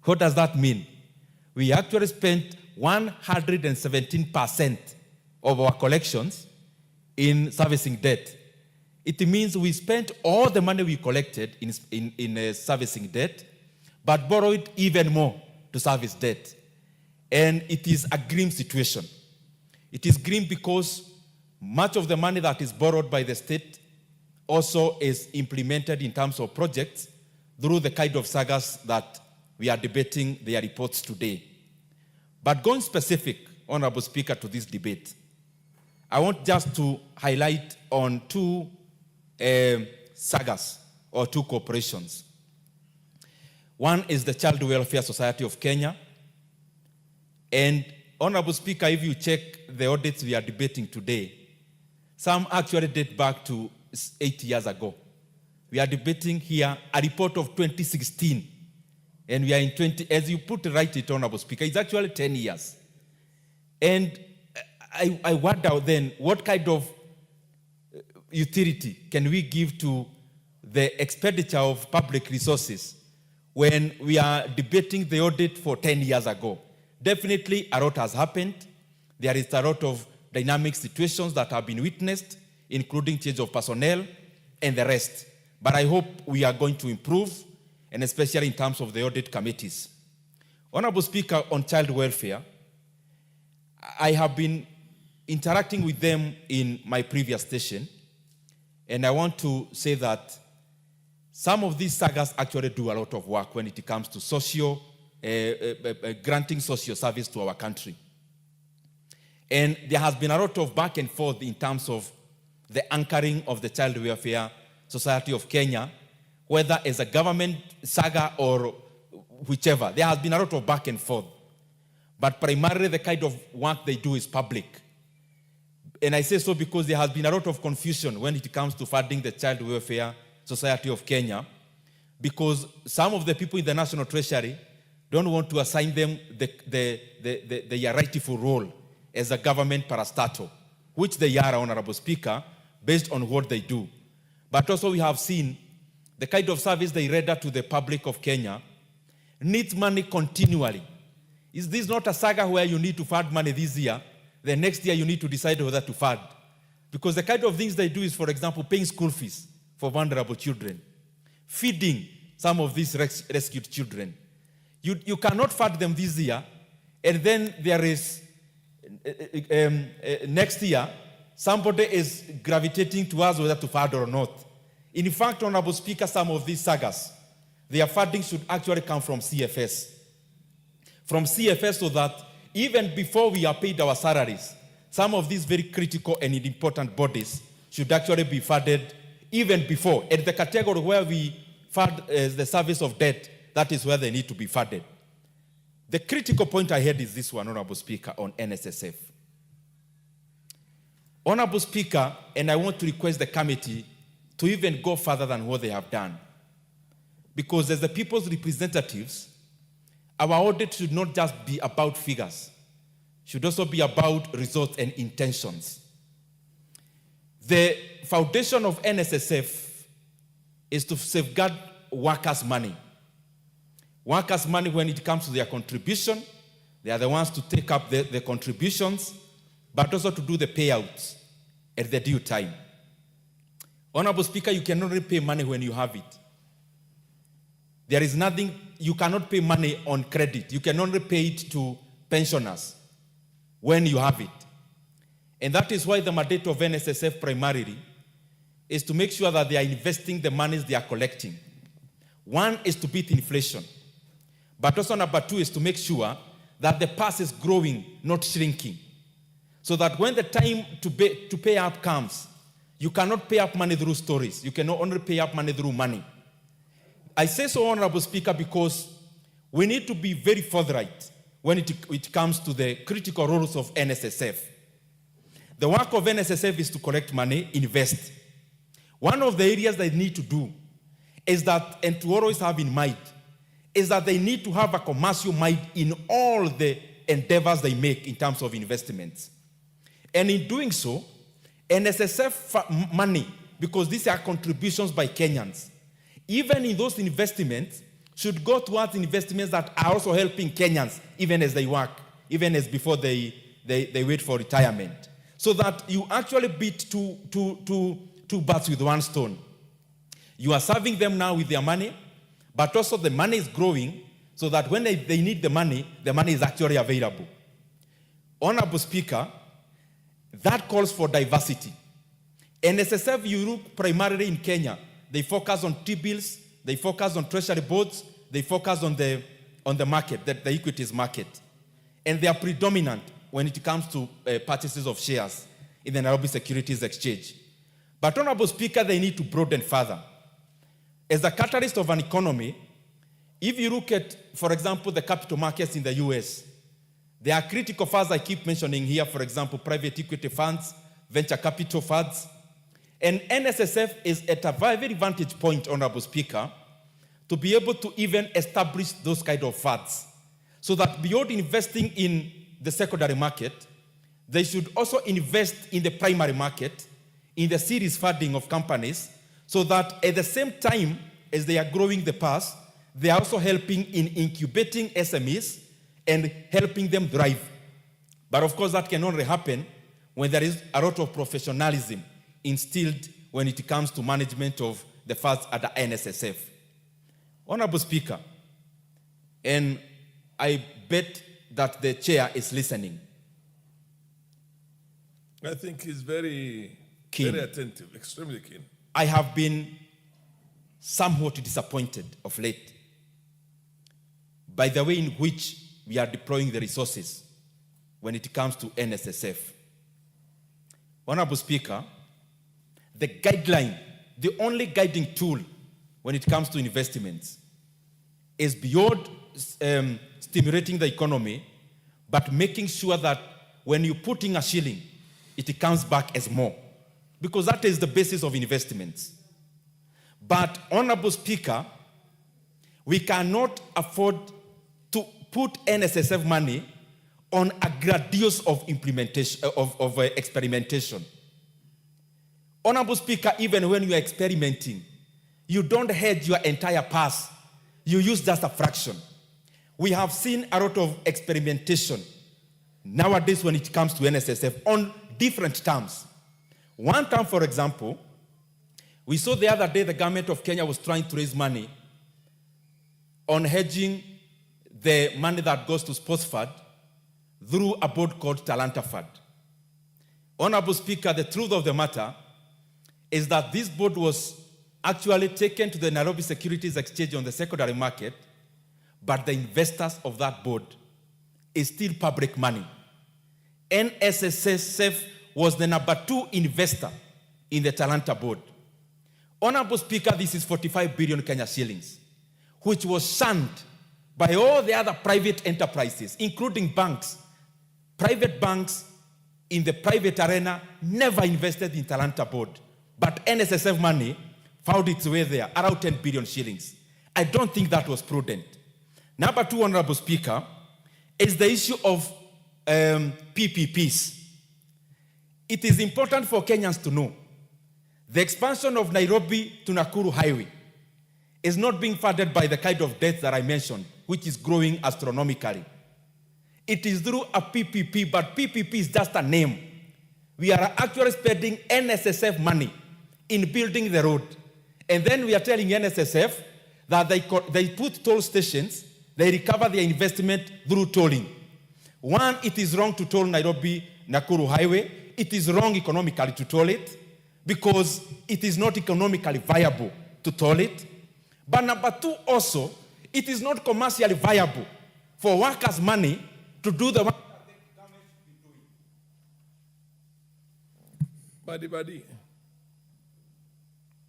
What does that mean? We actually spent 117% of our collections in servicing debt. It means we spent all the money we collected in servicing debt, but borrowed even more to service debt. And it is a grim situation. It is grim because much of the money that is borrowed by the state also is implemented in terms of projects through the kind of sagas that we are debating their reports today. But going specific, Honorable Speaker, to this debate, I want just to highlight on two sagas or two corporations. One is the Child Welfare Society of Kenya. And Honorable Speaker, if you check the audits we are debating today, some actually date back to 8 years ago. We are debating here a report of 2016. And we are in 20, as you put it, Honorable Speaker, it's actually 10 years. And I wonder then, what kind of utility can we give to the expenditure of public resources when we are debating the audit for 10 years ago? Definitely a lot has happened. There is a lot of dynamic situations that have been witnessed, including change of personnel and the rest. But I hope we are going to improve, and especially in terms of the audit committees. Honorable Speaker, on child welfare, I have been interacting with them in my previous station, and I want to say that some of these sagas actually do a lot of work when it comes to granting social service to our country. And there has been a lot of back and forth in terms of the anchoring of the Child Welfare Society of Kenya, whether as a government saga or whichever. There has been a lot of back and forth. But primarily the kind of work they do is public. And I say so because there has been a lot of confusion when it comes to funding the Child Welfare Society of Kenya, because some of the people in the National Treasury don't want to assign them their rightful role as a government parastatal, which they are, Honorable Speaker, based on what they do. But also we have seen the kind of service they render to the public of Kenya needs money continually. Is this not a saga where you need to fund money this year, the next year you need to decide whether to fund? Because the kind of things they do is, for example, paying school fees for vulnerable children, feeding some of these rescued children. You cannot fund them this year, and then there is, next year, somebody is gravitating towards whether to fund or not. In fact, Honorable Speaker, some of these sagas, their funding should actually come from CFS. From CFS, so that even before we are paid our salaries, some of these very critical and important bodies should actually be funded even before. At the category where we fund the service of debt, that is where they need to be funded. The critical point I had is this one, Honorable Speaker, on NSSF. Honorable Speaker, and I want to request the committee to even go further than what they have done. Because as the people's representatives, our audit should not just be about figures. It should also be about results and intentions. The foundation of NSSF is to safeguard workers' money. Workers' money, when it comes to their contribution, they are the ones to take up the contributions, but also to do the payouts at the due time. Honorable Speaker, you cannot repay money when you have it. There is nothing, you cannot pay money on credit. You cannot repay it to pensioners when you have it. And that is why the mandate of NSSF primarily is to make sure that they are investing the monies they are collecting. One is to beat inflation. But also number two is to make sure that the purse is growing, not shrinking. So that when the time to pay up comes, you cannot pay up money through stories. You cannot only pay up money through money. I say so, Honorable Speaker, because we need to be very forthright when it comes to the critical roles of NSSF. The work of NSSF is to collect money, invest. One of the areas they need to do is that, and to always have in mind, is that they need to have a commercial mind in all the endeavors they make in terms of investments. And in doing so, NSSF money, because these are contributions by Kenyans, even in those investments, should go towards investments that are also helping Kenyans even as they work, even as before they wait for retirement. So that you actually beat two birds with one stone. You are serving them now with their money, but also the money is growing so that when they need the money is actually available. Honorable Speaker, that calls for diversity. NSSF, you look primarily in Kenya, they focus on T-bills, they focus on treasury boards, they focus on the market, the equities market. And they are predominant when it comes to purchases of shares in the Nairobi Securities Exchange. But Honorable Speaker, they need to broaden further. As a catalyst of an economy, if you look at, for example, the capital markets in the US, there are critical funds I keep mentioning here, for example, private equity funds, venture capital funds. And NSSF is at a very vantage point, Honorable Speaker, to be able to even establish those kind of funds. So that beyond investing in the secondary market, they should also invest in the primary market, in the series funding of companies, so that at the same time as they are growing the past, they are also helping in incubating SMEs and helping them thrive. But of course, that can only happen when there is a lot of professionalism instilled when it comes to management of the funds at the NSSF. Honorable Speaker, and I bet that the chair is listening. I think he's very attentive, extremely keen. I have been somewhat disappointed of late by the way in which we are deploying the resources when it comes to NSSF. Honorable Speaker, the guideline, the only guiding tool when it comes to investments is beyond stimulating the economy, but making sure that when you put in a shilling, it comes back as more. Because that is the basis of investments. But, Honorable Speaker, we cannot afford to put NSSF money on a grandiose of implementation, of experimentation. Honorable Speaker, even when you are experimenting, you don't hedge your entire purse. You use just a fraction. We have seen a lot of experimentation nowadays when it comes to NSSF on different terms. One term, for example, we saw the other day the government of Kenya was trying to raise money on hedging the money that goes to sports fund through a board called Talanta Fund. Honorable Speaker, the truth of the matter is that this board was actually taken to the Nairobi Securities Exchange on the secondary market, but the investors of that board is still public money. NSSF was the number 2 investor in the Talanta board. Honorable Speaker, this is 45 billion Kenya shillings, which was shunned by all the other private enterprises, including banks. Private banks in the private arena never invested in Talanta board, but NSSF money found its way there, around 10 billion shillings. I don't think that was prudent. Number 2, Honorable Speaker, is the issue of PPPs. It is important for Kenyans to know the expansion of Nairobi to Nakuru Highway is not being funded by the kind of debt that I mentioned, which is growing astronomically. It is through a PPP, but PPP is just a name. We are actually spending NSSF money in building the road. And then we are telling NSSF that they put toll stations, they recover their investment through tolling. One, it is wrong to toll Nairobi-Nakuru Highway. It is wrong economically to toll it because it is not economically viable to toll it. But number 2 also, it is not commercially viable for workers' money to do the work that the government should be doing. Buddy.